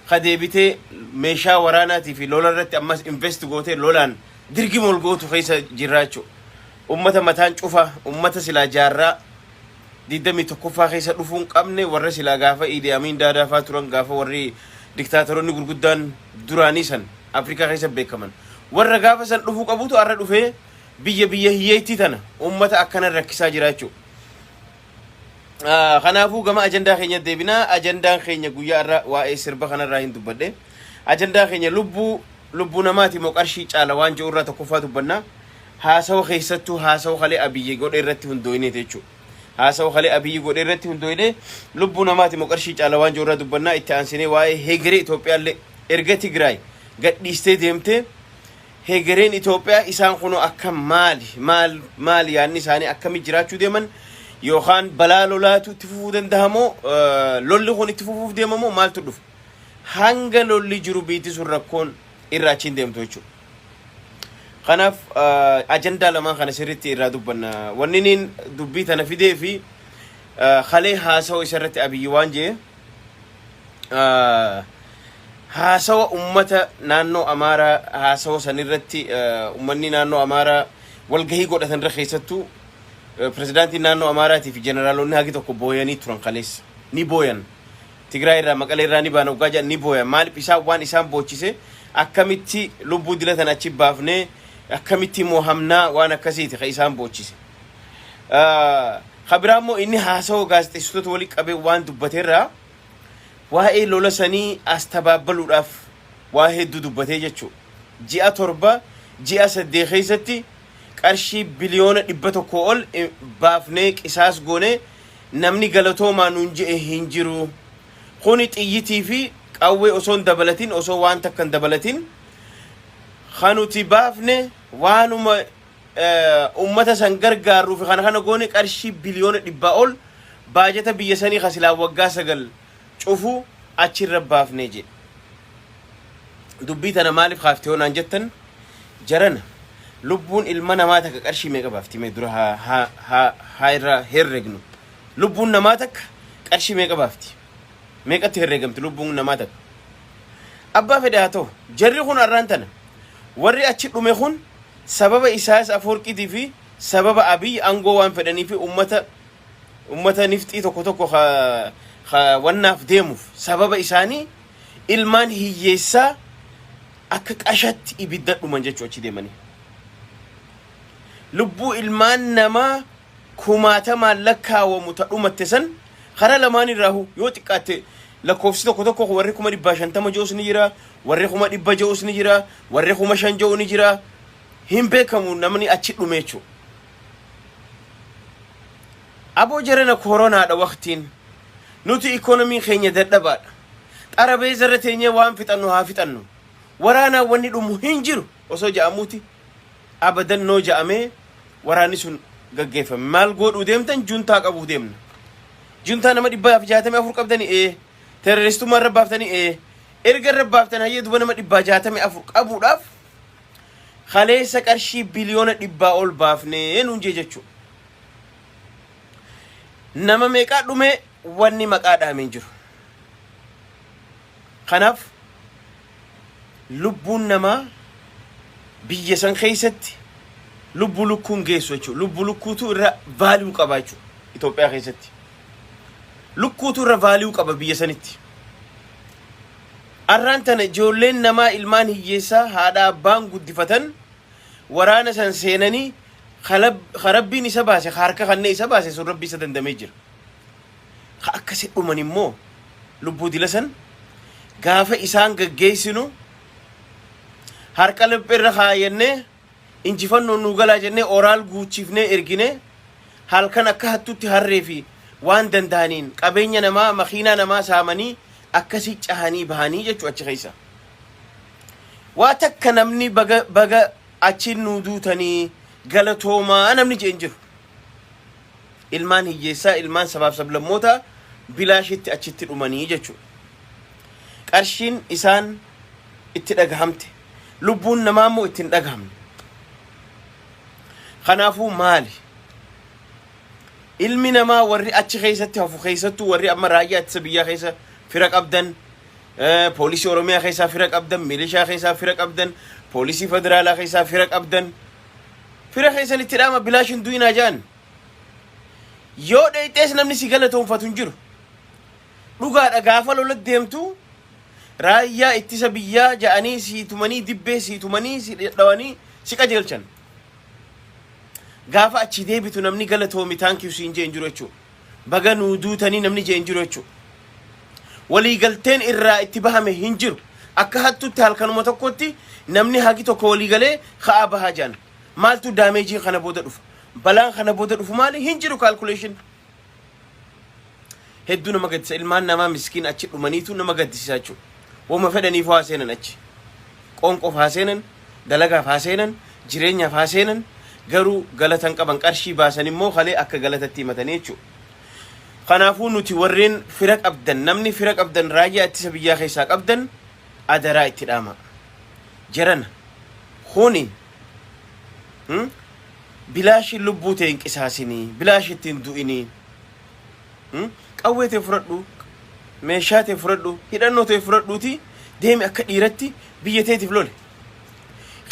خديبته ميشا وراناتي في لولا رت أمس إنفست قوته لولان درجي مولقوت خيس جراچو أمة متان شوفه أمة سلا جارة ديدمي تكوفا خيس رفون قمنه ورّ سلا غافة إيدي أمين دادا فاتوران غافة ورّي دكتاتورون غرغدان دوراني سن أفريقيا خيس بيكمن ورّ غافة سن رفو قبوتو أرى رفه بيا هيتي تنا أمة أكنا ركسا جراچو خنافو جماعة أجندة خينيا دبنا أجندة خينيا قويا را وائسر بخنا راين دبده أجندة خينيا لبو نماتي مقرشي على وانجو را تكوفا دبنا هاسو خيستو هاسو خلي أبي يقول إرتي هندويني تيجو هاسو خلي أبي يقول إرتي هندويني لبو نماتي مقرشي على وانجو را دبنا إتانسيني واي هيجري إثيوبيا اللي إرجتي جراي قد يستديمته هيجرين إثيوبيا إسان خنو أكم مال يعني ساني أكم يجراتشو ديمن يوخان بلا لولاتو تفوفودن دهمو لولي خوني تفوفوف ديممو مال تدف هنگا لولي جرو بيتي سرقون إراچين ديمتو يچو خناف أجندا لما خانا سرتي إرادو بنا ونينين دبيت أنا في دي في خلي هاسو إسرتي أبي يوانجي هاسو أمتا نانو أمارا هاسو سنرتي أمني نانو أمارا والغهي قد رخيستو Presidenti naannoo Amaaraati fi generaalonni hagi tokko booyanii turan kaleessa ni booyan Tigraay irraa Maqalee irraa ni baan ugaa ni booyan maaliif waan isaan boochise akkamitti lubbuu dilatan achi baafnee akkamitti mohamnaa waan akkasiiti ka isaan boochise khabiraammoo inni haasawoo gaazexeessitoota walii qabee waan dubbateerraa waa'ee lola sanii astabaabaluudhaaf waa hedduu dubbatee jechuu ji'a 7 ji'a 8 keessatti qarshii biliyoona 100 ol baafnee qisaas goone namni galatoomaa nuun je'e hin jiru kuni xiyyitii fi qawwee osoon dabalatin osoo waan takkan dabalatin khanuti baafne waanuma ummata san gargaaruuf kana goone qarshii biliyoona 100 ol baajata biyya sanii khasilaa waggaa 9 cufu achirra baafne jedhe dubbii tana maaliif khaaftee onaan jettan jarana lubbuun ilma namaa takka qarshii meeqa baafti mee dura haa irra herregnu lubbuun namaa takka qarshii meeqa baafti meeqatti herregamti lubbuun namaa takka abbaa fedhe haa ta'u jarri kun arraan tana warri achi dhume kun sababa isaas Afoorqiitii fi sababa Abiy angoo waan fedhanii fi ummata nifxii tokko wannaaf deemuuf sababa isaanii ilmaan hiyyeessaa akka qashatti ibidda dhuman jechuu achi deemanii lubbuu ilmaan namaa kumaatamaan lakkaawamu ta'umatte san khara lamaan irraahu yoo xiqqaate lakkoofsi tokko warri 150 joos ni jira warri 100 joos ni jira warri 500 joo ni jira hin beekamu namni achi dhumeechu aboo jarana corona da waqtiin nuti economy keenya dadhabaadha xarabeeza irra teenyee waan fixannu haa fixannu waraana wanni dhumu hin jiru osoo ja'amuuti abadan noo ja'amee waraanni sun gaggeeffame maal godhuu deemtan juntaa qabuu deemna juntaa nama 164 qabdanii terroristummaa irra baaftanii erga irra baaftan hayyee duba nama 164 qabuudhaaf khaleessa qarshii biliyoona 100 ol baafnee nuun jee jechuu nama meeqaa dhume wanni maqaa dhaameen jiru kanaaf lubbuun namaa biyya san keessatti lubbu lukkuun geessu jechuudha lubbu lukkuutu irra vaaluu qaba jechuudha Itoophiyaa keessatti lukkuutu irra vaaluu qaba biyya sanitti arraan tana ijoolleen namaa ilmaan hiyyeessaa haadha abbaan guddifatan waraana san seenanii kharabbiin isa baase harka kannee isa baase sun rabbi isa dandamee jira akkasi dhuman immoo lubbuu dilasan gaafa isaan gaggeessinu harka laphirra haayenne injifannoon nu galaa jennee oraal guuchifnee ergine halkan akka hattutti harree fi waan danda'aniin qabeenya namaa makiinaa namaa saamanii akkasi cahanii bahanii jechuu achi keessa waa takka namni baga achiin nu duutanii galatoomaa namni jeen jiru ilmaan hiyyeessaa ilmaan sabaaf sablammoota bilaashitti achitti dhumanii jechuu qarshiin isaan itti dhagahamte lubbuun namaa immoo itti hin dhagahamne kanaafuu maali ilmi namaa warri achi keessatti hafu keessattuu warri amma raayyaa ittisa biyyaa keessa fira qabdan poolisii oromiyaa keessaa fira qabdan milishaa keessaa fira qabdan poolisii federaalaa keessaa fira qabdan fira keessan itti dhaama bilaashin du'inaa jaan yoo dheeyxees namni si galatoonfatu hin jiru dhugaadha gaafa lola deemtu raayyaa ittisa biyyaa ja'anii siitumanii dibbee siitumanii si dhawanii si qajeelchan gaafa achi deebitu namni galatoomi taankii siin jeen jiru jechuudha baga nuu duutanii namni jeen jiru jechuudha walii galteen irraa itti bahame hin jiru akka hattutti halkanuma tokkotti namni hagi tokko walii galee ka'aa bahaa jaan maaltu daameejii kana booda dhufa balaan kana booda dhufu maali hin jiru calculation hedduu nama gaddisa ilmaan namaa miskiin achi dhumaniitu nama gaddisiisaa jechuudha wama fedhaniif haa seenan achi qoonqoof haa seenan dalagaaf haa seenan jireenyaaf haa seenan garuu galatan qaban qarshii baasan immoo kalee akka galatatti himatanii jechuudha kanaafuu nuti warreen fira qabdan namni fira qabdan raayyaa ittisa biyyaa keessaa qabdan adaraa itti dhaama jarana huni bilaashi lubbuu ta'e hin qisaasinii bilaashi ittiin du'inii qawwee ta'e fudhadhu meeshaa ta'e fudhadhu hidhannoo ta'e fudhadhuuti deemi akka dhiiratti biyya ta'eetiif lole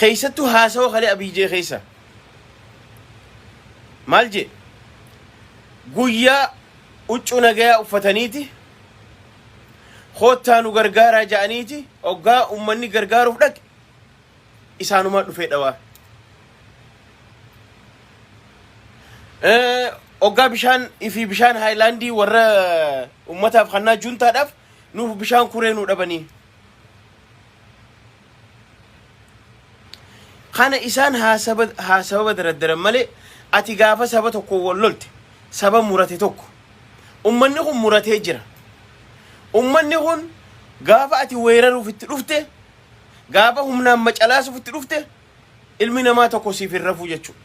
keessattuu haasawa kalee abiijee keessa maal jee guyyaa huccuu nagayaa uffataniiti koottaa nu gargaaraa ja'aniiti oggaa ummanni gargaaruuf dhaqe isaanumaa dhufee dhawaa oggaa bishaan ifi bishaan haayilaandii warra ummataaf kannaa juntaadhaaf nuuf bishaan kuree nu dhabanii kana isaan haasaba daraddaran malee ati gaafa saba tokko wallolte saba murate tokko ummanni kun muratee jira ummanni kun gaafa ati weeraruuf itti dhufte gaafa humnaan macalaasuuf itti dhufte ilmi namaa tokko siif hin rafuu jechuudha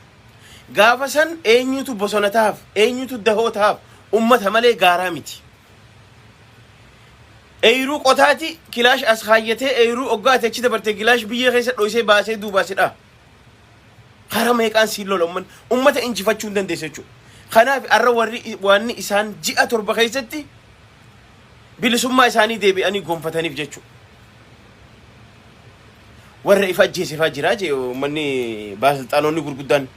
gaafa san eenyutu bosona taaf eenyutu dahoo taaf ummata malee gaaraa miti eeyiruu qotaati kilaash as kaayyatee eeyiruu oggaate achi dabarte kilaash biyya keessa dhoysee baasee duubaasidha kara meeqaan siin lola ummata injifachuu hin dandeesse jechuudha kanaaf arra warri waanni isaan ji'a torba keessatti bilisummaa isaanii deebi'anii gonfataniif jechuudha warra ifa ajjeesifaa jiraa jee ummanni baasilxaanonni gurguddaan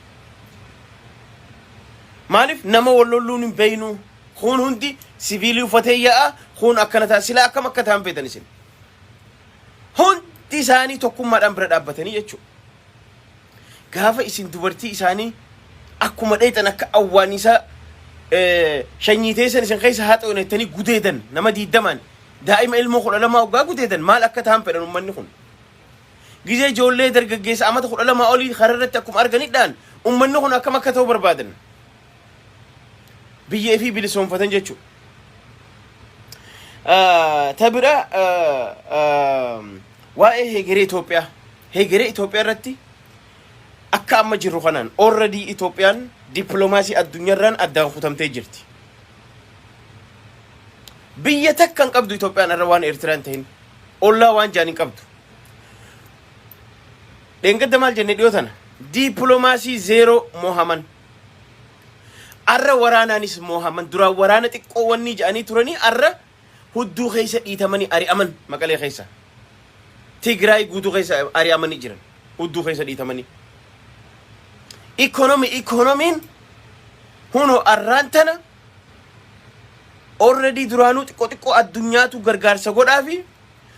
maaliif nama wallolluun hin beeynu kun hundi siviilii uffatee yaa'a kun akkana ta'a silaa akkam akka ta'an feetan isin hundi isaanii tokkummaadhaan bira dhaabbatanii jechuudha gaafa isin dubartii isaanii akkuma dheetan akka awwaanisaa shanyiiteessan isin keessa haa xoonettanii gudeedan nama diiddamaan daa'ima ilmoo 12 waggaa gudeedan maal akka ta'an fedhan ummanni kun gizee ijoollee dargaggeessa amata 12 olii kararratti akkuma arganidhaan ummanni kun akkam akka ta'u barbaadan biyya fi bilisoonfatan jechuudha tabira waa'ee heegeree Itoophiyaa irratti akka amma jirru kanaan already Itoophiyaan dippiloomaasii addunyaarraan addaan kutamtee jirti biyya takkan qabdu Itoophiyaan irra waan Eertiraan ta'in ollaa waan jaanin qabdu dheengadda maal jenne dhiyoo tana dippiloomaasii zeero mohaman arra waraanaanis mohaman duraan waraana xiqqoo wanni ja'anii turanii arra hudduu keessa dhiitamanii ari'aman maqalee keessa Tigraay guutuu keessa ari'amanii jiran hudduu keessa dhiitamanii Economiin huno arraan tana already duraanuu xiqqoo addunyaatu gargaarsa godhaafi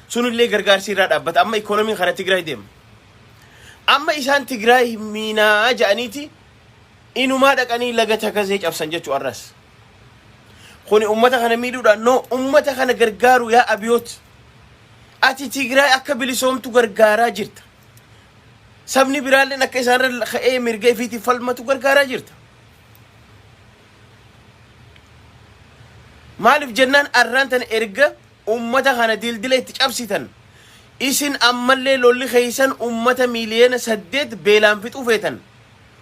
sunillee gargaarsi irraa dhaabbata amma economiin kara Tigraay deema amma isaan Tigraay miinaa ja'aniiti inumaa dhaqanii laga Takazee cabsan jechuu arras kuni ummata kana miidhuudhaan no ummata kana gargaaru yaa abiyoot ati Tigraay akka bilisoomtu gargaaraa jirta sabni biraalleen akka isaanirra ka'ee mirga ifiitii falmatu gargaaraa jirta maaliif jennaan arraan tana erga ummata kana dildila itti cabsitan isin ammallee lolli keeysan ummata miiliyoona 8 beelaan fixuu feetan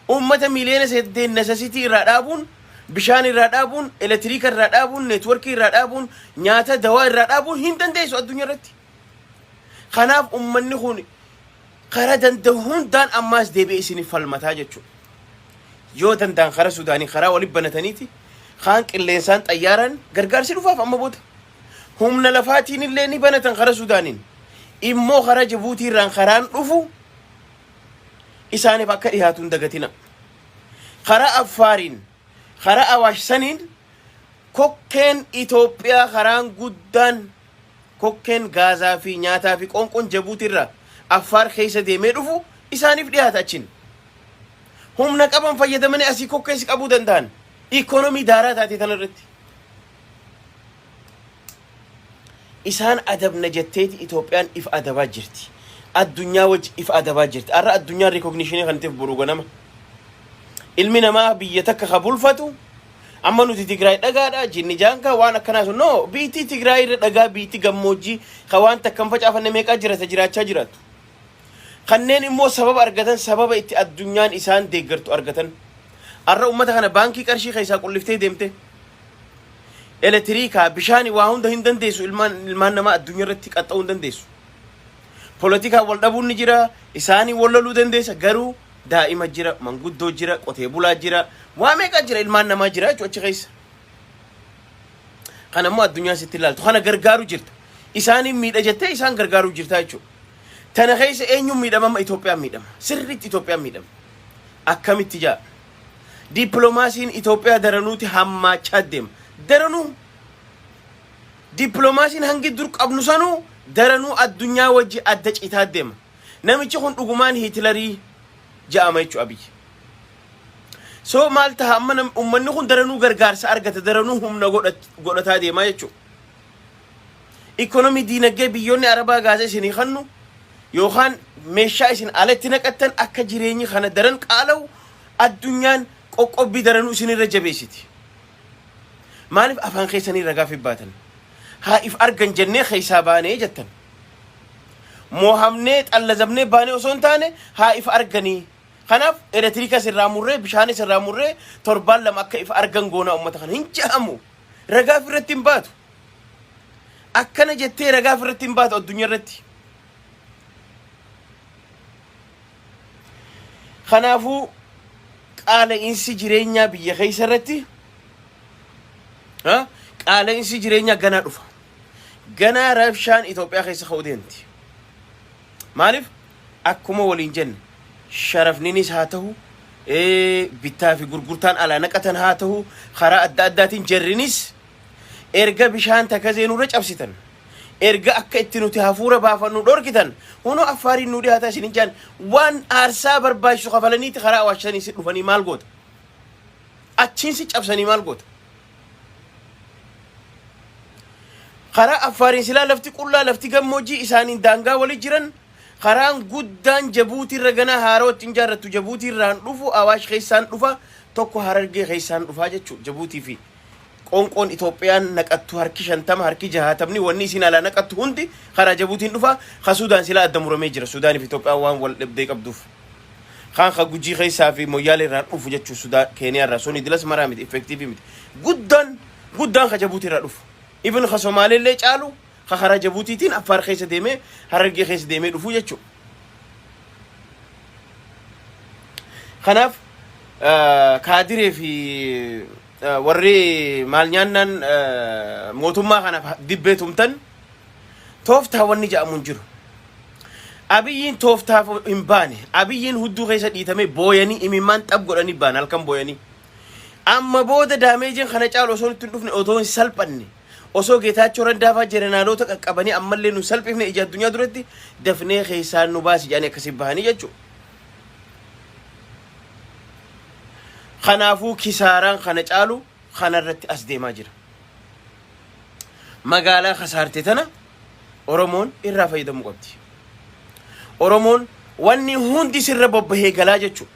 ummata miiliyoona 8 necessity irraa dhaabuun bishaan irraa dhaabuun elektiriika irraa dhaabuun neetworkii irraa dhaabuun nyaata dawaa irraa dhaabuun hin dandeessu addunyaa irratti kanaaf ummanni kun kara danda'u hundaan ammaas deebi'ee isin falmataa jechuudha yoo danda'an kara Suudaanii karaa waliin banataniiti kaan qilleensaan xayyaaraan gargaarsi dhufaaf amma booda humna lafaatiin illee ni banatan kara Sudaaniin immoo kara Jibuutii irraan karaan dhufu isaaniif akka dhiyaatuun dagatina kara Affaariin kara Awaash saniin kokkeen Itoophiyaa karaan guddaan kokkeen gaazaa fi nyaataa fi qonqon Jibuutii irraa Affaar keessa deemee dhufu isaaniif dhiyaata achin humna qaban fayyadamanii asii kokkeessi qabuu danda'an ikonomii daaraa taatee tanarratti isaan adabna jetteeti Itoophiyaan if adabaa jirti addunyaa wajji if adabaa jirti arra addunyaa recognition kan ta'eef boruu ganama ilmi namaa biyya takka kabulfatu amma nuti Tigraay dhagaadha jinni jaanka waan akkanaa sun no biitii Tigraay irra dhagaa biitii gammoojjii ka waan takkan facaafanne meeqaa jiraachaa jiraatu kanneen immoo sababa argatan sababa itti addunyaan isaan deeggartu argatan arra ummata kana baankii qarshii keessaa qulliftee deemte elektriika bishaani waa hunda hin dandeessu ilmaan namaa addunyaa irratti qaxxa'uu hin dandeessu politika wal dhabuun ni jira isaanii wal loluu dandeessa garuu daa'ima jira manguddoo jira qotee bulaa jira waa meeqa jira ilmaan namaa jira jechuudha achi keessa kana immoo addunyaa sitti ilaaltu kana gargaaru jirta isaanii miidha jettee isaan gargaaru jirta jechuudha tana keessa eenyuun miidhama Itoophiyaan miidhama sirriitti Itoophiyaan miidhama akkamitti jaa dippiloomaasiin Itoophiyaa daranuuti hammaachaa deema daranuu dippiloomaasiin hangi dur qabnu sanuu daranuu addunyaa wajji adda citaa deema namichi kun dhugumaan Hitlerii ja'ama jechuudha abiyyi so maal ta'a amma ummanni kun daranuu gargaarsa argata daranuu humna godhataa deemaa jechuudha ikonomii diinagdee biyyoonni Arabaa gaazaa isinii kannu yookaan meeshaa isin alatti naqattan akka jireenyi kana daran qaalaw addunyaan qoqqobbii daranuu isinirra jabeessiti maaliif afaan keessanii ragaa fi baatan haa if argan jennee keessaa baanee jettan moohamnee xallazabnee baanee osoo hin taane haa if arganii kanaaf elektriika sirraa murree bishaan sirraa murree torbaan lama akka if argan goona ummata kana hin jaamu ragaa irratti hin baatu akkana jettee ragaa irratti hin baatu addunyaa irratti kanaafu qaala'insi jireenyaa biyya keessa irratti qaala'insi jireenyaa ganaa dhufa ganaa rabshaan Itoophiyaa keessa ka'uu deemti maaliif akkuma waliin jenne sharafninis haa ta'u bittaa fi gurgurtaan alaa naqatan haa ta'u karaa adda addaatiin jarrinis erga bishaan takazee nurra cabsitan erga akka itti nuti hafuura baafannu dhorkitan huno Affaariin nu dhiyaata isin jaan waan aarsaa barbaachisu kafalaniiti karaa Awaashanii si dhufanii maal goota achiin si cabsanii maal goota karaa Affaariin silaa lafti qullaa lafti gammoojjii isaaniin daangaa walii jiran karaan guddaan Jibuutii irra ganaa haarootti hin jaarrattu Jibuutii irraan dhufu Awaash keessaan dhufa tokko Harargee keessaan dhufa jechuudha Jibuutii fi qonqoon Itoophiyaan naqattu harki 50 harki 60 wanni isin ala naqattu hundi karaa Jibuutiin dhufa ka Sudaan silaa adda muramee jira Sudaan fi Itoophiyaan waan wal dhabdee qabduuf kan ka Gujii keessaa fi Moyyaalee irraan dhufu jechuudha Sudaan Keeniyaa irraa suni dilas maraa miti effektiivi miti guddaan ka Jibuutii irraa dhufu ibn ka Somaaleellee caalu ka karaa Jibuutiitiin Affaar keessa deemee Harargee keessa deemee dhufu jechuudha kanaaf kaadiree fi warri maal nyaannan mootummaa kanaaf dibbee tumtan tooftaa wanni jedhamuun jiru abiyyiin tooftaaf hin baane abiyyiin hudduu keessa dhiitame booyanii imimmaan xab godhanii baan halkan booyanii amma booda daameejiin kana caalu osoo itti dhufne otoo hin salphanne osoo Geetaachoo Raddaafaa jeneraalota qaqqabanii ammallee nu salphifne ija addunyaa duratti dafnee keessaan nu baasi jedhanii akkasii bahanii jechuudha kanaafuu kisaaraan kana caalu kanarratti as deemaa jira magaalaa kasaarte tana Oromoon irraa fayyadamuu qabdi Oromoon wanni hundi sirra bobbahee galaa jechuudha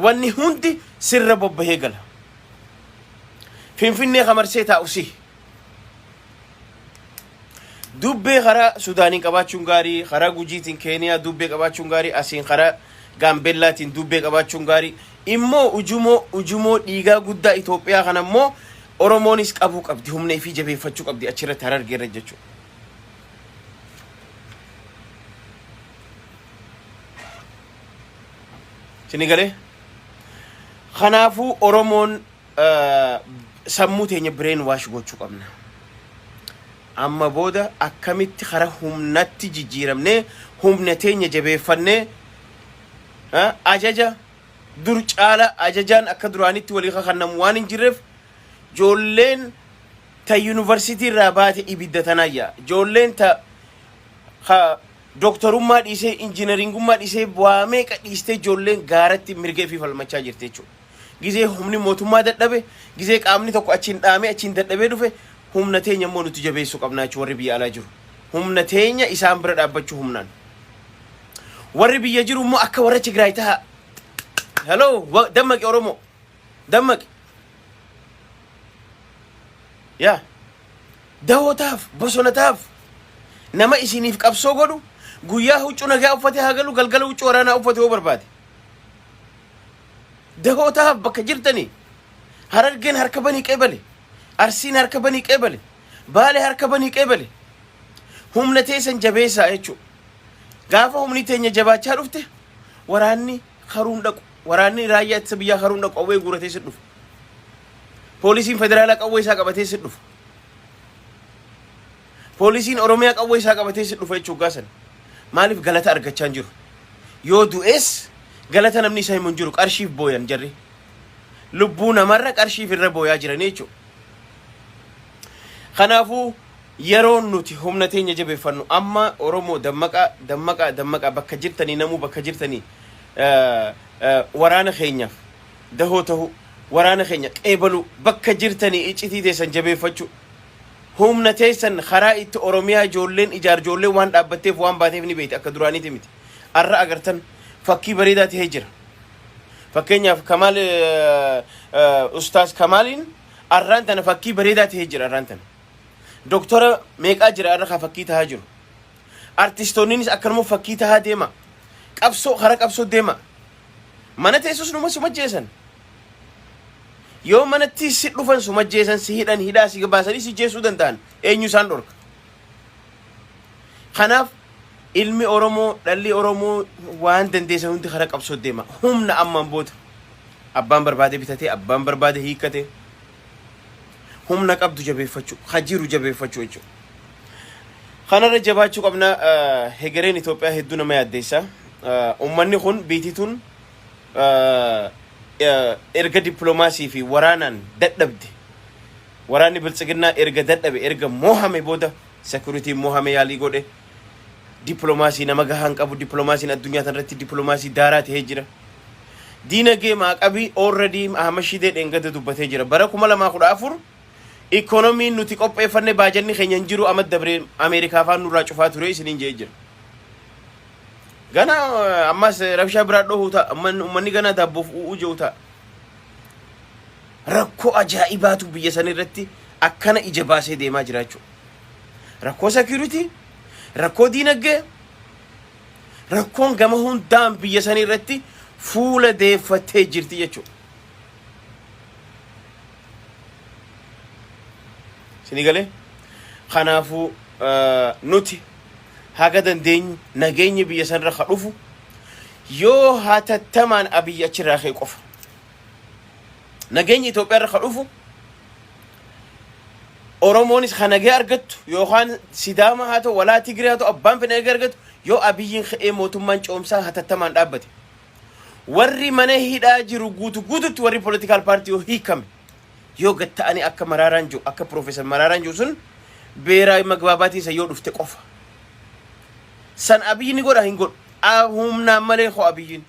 wanni hundi sirra bobbahee gala Finfinnee kamarsee taa'usi dubbee karaa Sudaanii qabaachuun gaarii karaa Gujiitiin Keeniyaa dubbee qabaachuun gaarii asiin karaa Gaambeellaatiin dubbee qabaachuun gaarii immoo ujumoo dhiigaa guddaa Itoophiyaa kana immoo Oromoonis qabuu qabdi humna fi jabeeffachuu qabdi achirratti Harargee irra jechuudha sini galee kanaafuu Oromoon sammuu teenya brain wash gochuu qabna. Amma booda akkamitti khara humnatti jijjiiramne humna teenya jabeeffannee ajaja dur caala ajajaan akka duraanitti walii kannamu waan hin jirreef joolleen ta university irraa baate ibidda tanayya joolleen ta doktorummaa dhiisee injineeringummaa dhiisee bu'aa meeqa dhiistee joolleen gaaratti mirgee fi falmachaa jirti jechuudha. Gizee humni mootummaa dadhabe gizee qaamni tokko achiin dhaamee achiin dadhabee dhufe humna teenya immoo nuti jabeessuu qabnaa jechuudha warri biyya alaa jiru. Humna teenya isaan bira dhaabbachuu humnaan. Warri biyya jiru immoo akka warra Tigraay ta'a. Hello, dammaqi Oromoo. Dammaqi. Yaa. Dawootaaf, bosonotaaf nama isiniif qabsoo godhu guyyaa huccuu nagaa uffatee haa galu galgala huccuu waraanaa uffatee yoo barbaade. Dawootaaf bakka jirtanii Harargeen harka banii qeebale, Arsiin harka banii qeebale, Baalee harka banii qeebale. Humna teessan jabeessaa jechuudha. Gaafa humni teenya jabaachaa dhufte waraanni haruun dhaqu. Waraanni raayyaa ittisa biyyaa haruun dhaqu qawwee guuratee sit dhufu. Poolisiin federaalaa qawwee isaa qabatee sit dhufu. Poolisiin Oromiyaa qawwee isaa qabatee sit dhufa jechuudha gaasan. Maaliif galata argachaa jiru? Yoo du'es galata namni isaa himu jiru qarshiif booyan jarri. Lubbuu namarra qarshiif irra booyaa jiran jechuudha. Kanaafuu yeroo nuti humna teenya jabeeffannu amma Oromoo dammaqa bakka jirtanii namuu bakka jirtanii waraana keenyaaf dahoo ta'u waraana keenya qeebalu bakka jirtanii iccitii teessan jabeeffachuu humna teessan karaa itti Oromiyaa ijoolleen ijoolleen waan dhaabbatteef waan baateef ni beekti akka duraaniiti miti. Arra agartan fakkii bareedaa ta'ee jira. Fakkeenyaaf Kamaal Ustaas Kamaaliin arraan tana fakkii bareedaa ta'ee jira arraan tana. Doktora meeqaa jira arra ka fakkii tahaa jiru. Artistoonnis akkanuma fakkii tahaa deema. Hara qabsoo deema. Mana teessus numa suma jeesan. Yoo manatti si dhufan suma jeesan si hidhan hidhaa si baasanii si jeesuu danda'an eenyu isaan dhorka. Kanaaf ilmi Oromoo dhalli Oromoo waan dandeessan hundi hara qabsoo deema. Humna ammaan booda abbaan barbaade bitatee abbaan barbaade hiikkate. Humna qabdu jabeeffachuu hajiru jabeeffachuu jechuudha. Kanarra jabaachuu qabna hegereen Itoophiyaa hedduu nama yaaddeessa. Uummanni kun biitituun erga dippiloomaasii fi waraanaan dadhabde. Waraanni biltsiginnaa erga dadhabe erga moohame booda sekuritiin moohame yaalii godhe. Dippiloomaasii nama gahaan qabu dippiloomaasiin addunyaa tanarratti dippiloomaasii daaraa ta'ee jira. Diinagdee maaqabii already Ahmad Shidee dheengada dubbatee jira. Bara 2014 Economiin nuti qopheeffanne baajanni keenya hin jiru amad dabree Ameerikaa faan nurraa cufaa ture isiniin jee jira. Gana ammas rabshaa biraa dhohuu ta'a ummanni gana daabboof u'uu jehu ta'a. Rakkoo ajaa'ibaatu biyya san irratti akkana ija baasee deemaa jira jechuudha. Rakkoo security, rakkoo diinagdee, rakkoon gama hundaan biyya san irratti fuula deeffattee jirti jechuudha. Sinigale kanaafuu nuti haga dandeenyu nageenyi biyya sanirra ka dhufu yoo hatattamaan Abiy achirraa ka'e qofa. Nageenyi Itoophiyaarra ka dhufu Oromoonis ka nagee argattu yookaan Sidaama haa ta'u walaa Tigiree haa ta'u abbaan fedhe nagee argattu yoo Abiyyiin ka'ee mootummaan coomsaa hatattamaan dhaabbate. Warri mana hidhaa jiru guututti warri political party yoo hiikame yoo gatta'anii akka Maraaraan jiru akka Professor Maraaraan jiru sun beeraa magbaabaatii isa yoo dhufte qofa. San Abiyyiin godha hin godhu humnaan malee koo Abiyyiin.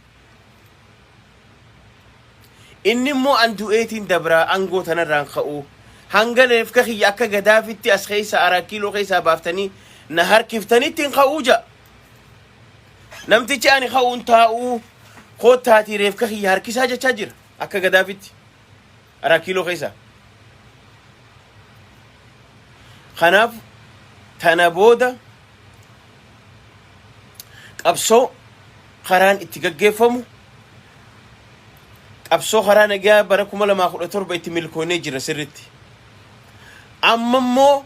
Inni immoo andu'eetiin dabraa aangoo tanarraan ka'uu hanga neefka kiyya akka Gadaafitti as keessa 4 kiiloo keessaa baaftanii na harkiftanitti hin ka'uu ja'a. Namtichi ani ka'uun taa'uu koottaatii reefka kiyya harkisaa jechaa jira akka Gadaafitti 4 kiiloo keessaa. Kanaaf tana booda qabsoo karaan itti gaggeeffamu qabsoo karaa nagaa bara 2017 itti milkoonee jira sirritti. Amma immoo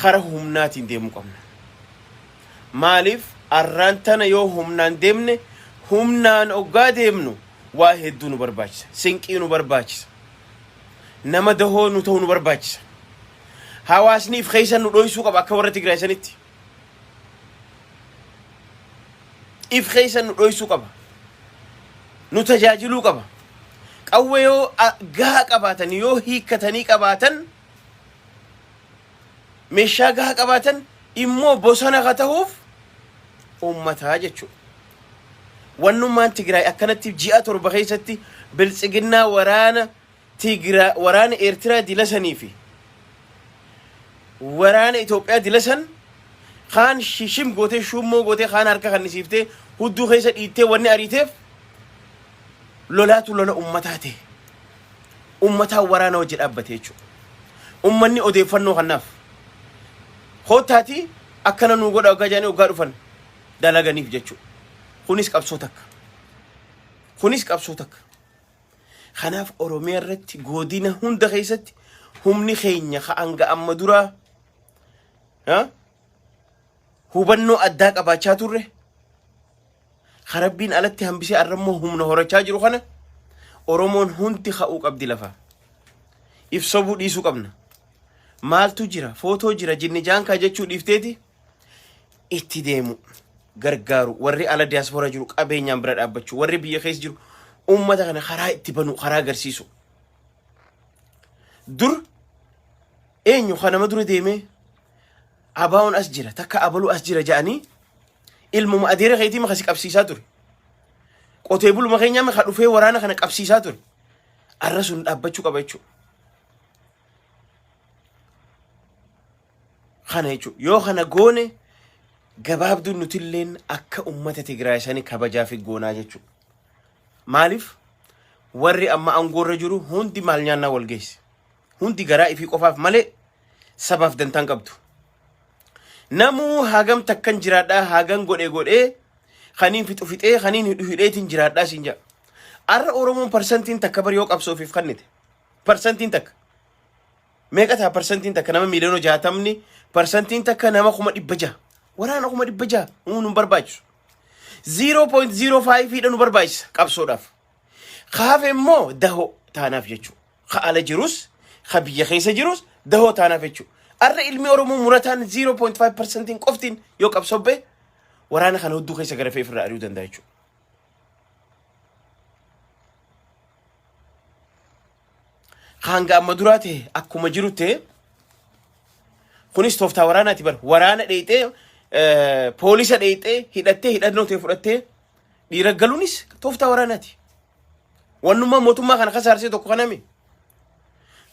kara humnaatiin deemuu qabna. Maaliif arraan tana yoo humnaan deemne humnaan oggaa deemnu waa hedduu nu barbaachisa. Sinqii nu barbaachisa. nama dahoo nu ta'uu nu barbaachisa. Hawaasniif keessa nu dhoysuu qaba akka warra Tigraay sanitti. If keessa nu dhoysuu qaba. Nu tajaajiluu qaba. Qawwee yoo gahaa qabaatan yoo hiikkatanii qabaatan meeshaa gahaa qabaatan immoo bosona ka ta'uuf ummataa jechuudha. Wannummaan Tigraay akkanatti ji'a 7 keessatti biltsiginnaa waraana Eertiraa dilasanii fi waraana Itoophiyaa dilasan kaan shishim gootee shummoo gootee kaan harka kannisiiftee hudduu keessa dhiittee wanni ariiteef lolaatu lola ummataa ta'e. Ummataa waraana hojii dhaabbate jechuudha. Ummanni odeeffannoo kanaaf hootaati akkana nu godha ogaa jaanii ogaa dhufan dalaganiif jechuudha. Kunis qabsoo takka. Kunis qabsoo takka. Kanaaf Oromiyaa irratti godina hunda keessatti humni keenya hanga amma duraa hubannoo addaa qabaachaa turre Rabbiin alatti hambisee arrammoo humna horachaa jiru kana Oromoon hundi ka'uu qabdi lafa. Ibsobuu dhiisuu qabna. Maaltu jira? Footoo jira jinni jaankaa jechuu dhiifteeti itti deemu. Gargaaru warri ala diaspora jiru qabeenyaan bira dhaabbachuu warri biyya keessa jiru ummata kana karaa itti banu karaa agarsiisu. Dur eenyu kana dura deemee abaawon as jira takka abalu as jira jaanii ilmuma adeera keetii makasi qabsiisaa ture. Qotee buluma keenyaa maka dhufee waraana kana qabsiisaa ture. Arra sun dhaabbachuu qaba jechuudha. Kana jechuudha. Yoo kana goone gabaabduun nutilleen akka ummata Tigraay sanii kabajaa fi goonaa jechuudha. Maaliif warri amma aangoorra jiru hundi maal nyaannaa wal geesse. Hundi garaa ifii qofaaf malee sabaaf dantaan qabdu. Namuu hagam takkan jiraadhaa hagan godhee khaniin fixu fixee khaniin hidheetiin jiraadhaa siin jedha. Arra Oromoon parsantiin takka bari yoo qabsoofiif kannite. Parsantiin takka. Meeqa ta'a parsantiin takka nama miiliyoona 60 parsantiin takka nama 600. Waraana 600 nu barbaachisu. 0.05 hidha nu barbaachisa qabsoodhaaf. Kaafe immoo dahoo taanaaf jechuudha. Ka ala jirus, ka biyya keessa jirus dahoo taanaaf jechuudha. Arra ilmi Oromoo murataan 0.5% qoftiin yoo qabsobbe waraana kana hudduu keessa gara feefirraa ari'uu danda'a jechuudha. Hanga amma duraa ta'e akkuma jiru ta'e kunis tooftaa waraanaati bar waraana dheeyxee poolisa dheeyxee hidhattee hidhannoo ta'e fudhattee dhiira galuunis tooftaa waraanaati. Wannummaa mootummaa kana kasaarsee tokko kaname.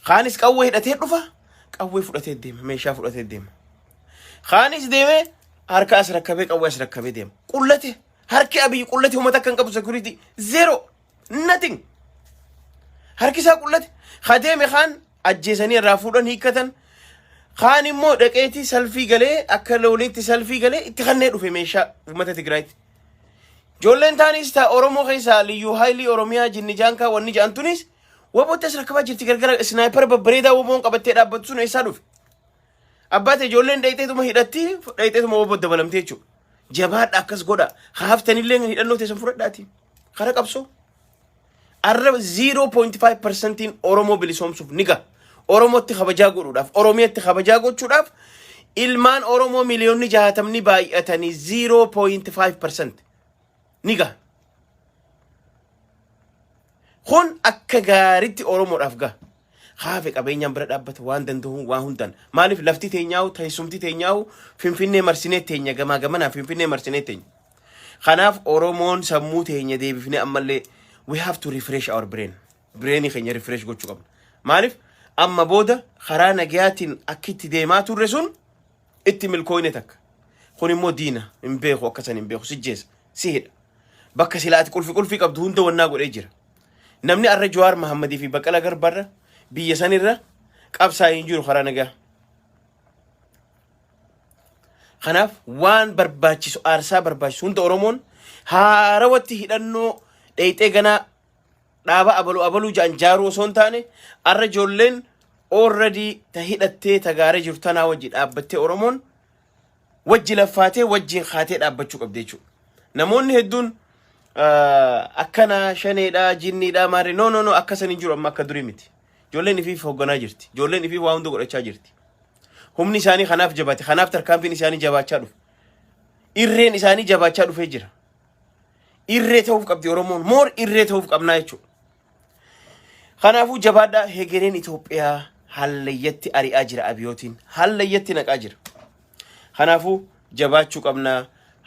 Kaanis qawwee hidhatee dhufa qawwee fudhatee deema meeshaa fudhatee deema. Kaanis deemee harka as rakkabee qawwee as rakkabee deema. Qullate harki Abiy qullate uummata akka hin qabu security zero nothing. Harki isaa qullate khadeeme kaan ajjeesanii irraa fuudhan hiikkatan. Kaan immoo dhaqeetii salfii galee akka looniitti salfii galee itti kannee dhufe meeshaa uummata Tigraayitti. Ijoolleen taanis ta'a Oromoo keessaa liyyuu haayilii Oromiyaa jinni jaankaa wanni ja'antunis waboota as rakkabaa jirti gargara sinaayipara babbareedaa waboon qabattee dhaabbatu sun eessaa dhufe. Abbaate ijoolleen dhayxeetuma hidhatti dhayxeetuma waboo dabalamtee jechuudha. Jabaadha akkas godha. Haaftanillee hidhannoo teessan fudhadhaati. Kara qabsoo. Arra 0.5% Oromoo bilisoomsuuf niga. Oromootti kabajaa godhuudhaaf, Oromiyaatti kabajaa gochuudhaaf ilmaan Oromoo miliyoonni 60 baay'atanii 0.5% niga. Kun akka gaariitti Oromoodhaaf gaha. Haafe qabeenyaan bira dhaabbata waan danda'u waan hundaan. Maaliif lafti teenyaa'u teessumti teenyaa'u Finfinnee marsinee teenya gamaa gamanaa Finfinnee marsinee teenya. Kanaaf Oromoon sammuu teenya deebifnee ammallee we have to refresh our brain. Brain keenya refresh gochuu qabna. Maaliif amma booda karaa nagayaatiin akkitti deemaa turre sun itti milkooyne takka. Kun immoo diina hin beeku akkasan hin beeku sijjeessa si hidha. Bakka silaati qulfi qabdu hunda wannaa godhee jira. Namni arra Jawaar Mahammadii fi Baqqalaa Garbaarra biyya sanirra qabsaa hin jiru karaa nagaa. Kanaaf waan barbaachisu aarsaa barbaachisu hunda Oromoon haarawatti hidhannoo dheeyxee ganaa dhaaba abaluu ja'an jaaruu osoo hin taane arra ijoolleen already ta hidhattee tagaaree jirtu tanaa wajji dhaabbattee Oromoon wajji laffaatee wajjiin kaatee dhaabbachuu qabdi jechuudha. Namoonni hedduun akkana shaneedha jinniidha maari no akkasan hin jiru amma akka durii miti. ijoolleen ifi hogganaa jirti ijoolleen ifi waa hunda godhachaa jirti humni isaanii kanaaf jabaate kanaaf tarkaanfiin isaanii jabaachaa dhufe irreen isaanii jabaachaa dhufee jira irree ta'uuf qabdi Oromoon moor irree ta'uuf qabnaa jechuudha kanaafuu jabaadhaa hegereen Itoophiyaa hallayyatti ari'aa jira abiyootiin hallayyatti naqaa jira kanaafuu jabaachuu qabnaa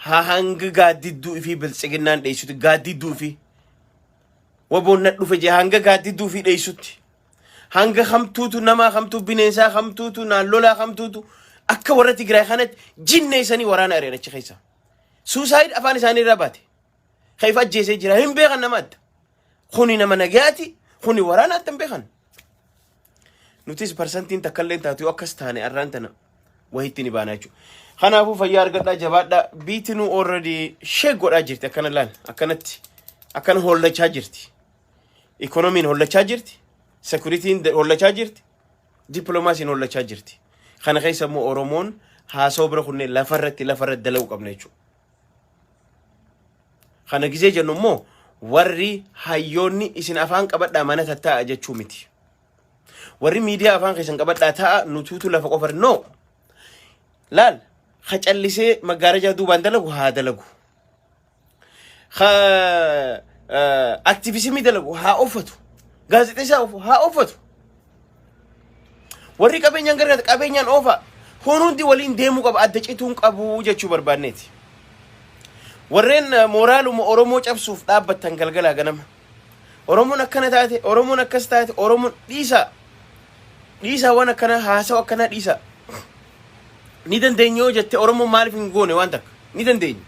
hanga gaaddidduu fi biltsiginnaan dheessutti gaaddidduu fi waboonna dhufe je hanga gaaddidduu fi dheessutti hanga hamtuutu namaa hamtuu bineensaa hamtuutu naallolaa hamtuutu akka warra Tigraay kanatti jinneessanii waraana ari'an achi keessa suusaayid afaan isaanii irraa baate kayfa ajjeesee jira hin beekan nama adda kuni nama nagaati kuni waraana adda hin beekan nutis parsantiin takkallee taatu akkas taane arraan tana wahitti ni baana jechuudha kanaafuu fayyaa argadhaa jabaadhaa biitinuu already shee godhaa jirti akkana laan akkanatti akkana hollachaa jirti ikonomiin hollachaa jirti securitiin hollachaa jirti diplomaasiin hollachaa jirti kana keessa immoo Oromoon haasoo bira kunne lafarratti dalaguu qabna jechuudha kana gizee jennu immoo warri hayyoonni isin afaan qabadhaa mana tatta'a jechuu miti warri miidiyaa afaan keessan qabadhaa ta'a nutuutu lafa qofar no laal khacallisee magaaraja duubaan dalagu haa dalagu aktivismii dalagu haa uffatu gaazexeessaa haa uffatu warri qabeenyaan gargaarta qabeenyaan oofa hundi waliin deemuu qaba adda cituun qabu jechuu barbaanneeti warreen mooraaluma Oromoo cabsuuf dhaabbatan galgalaa ganama Oromoon akkana taate Oromoon akkas taate Oromoon dhiisa waan akkana haasaw akkana dhiisa ni dandeenyoo jette Oromoon maaliif hin goone waan takka ni dandeenya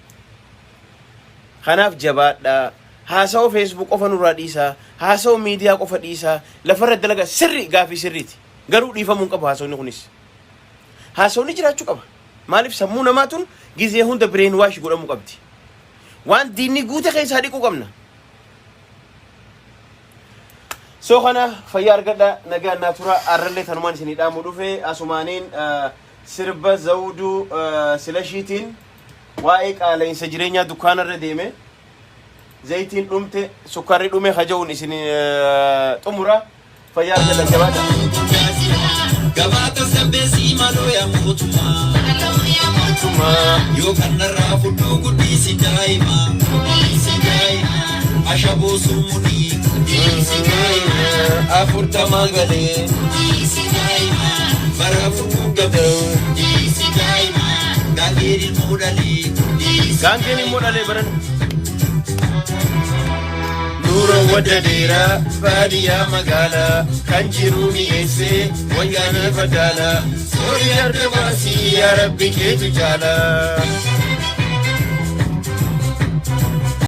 kanaaf jabaadhaa haasaw Facebook qofa nurraa dhiisa haasaw miidiyaa qofa dhiisa lafarra dalaga sirri gaafii sirriiti garuu dhiifamuun qabu haasawni kunis haasawni jiraachuu qaba maaliif sammuu namaatuun gizee hunda bireen waashi godhamuu qabdi waan diinni guute keessaa dhiquu qabna soo kana fayyaa argadhaa nagaa naaturaa arrallee tanumaan isinii dhaamuu dhufe asumaaniin sirba zawduu silashiitiin waa'ee qaala'insa jireenyaa dukkaanarra deeme zayitiin dhumte sukkaarri dhume haja'uun isin xumura fayyaa argadhaa jabaadha gabaata sabbeesii maloo yaa mootummaa yoo kanarraa fudduu guddisi daa'ima ashaboo summunii afurtamaa galee bara furuu gabduu gaangeen ilmoo dhalee baran Nuro wada dera baadiyaa magaalaa kan jiru mi'eessee wayyaanee fadaala soorii arga baasii yaa rabbi keetu jaala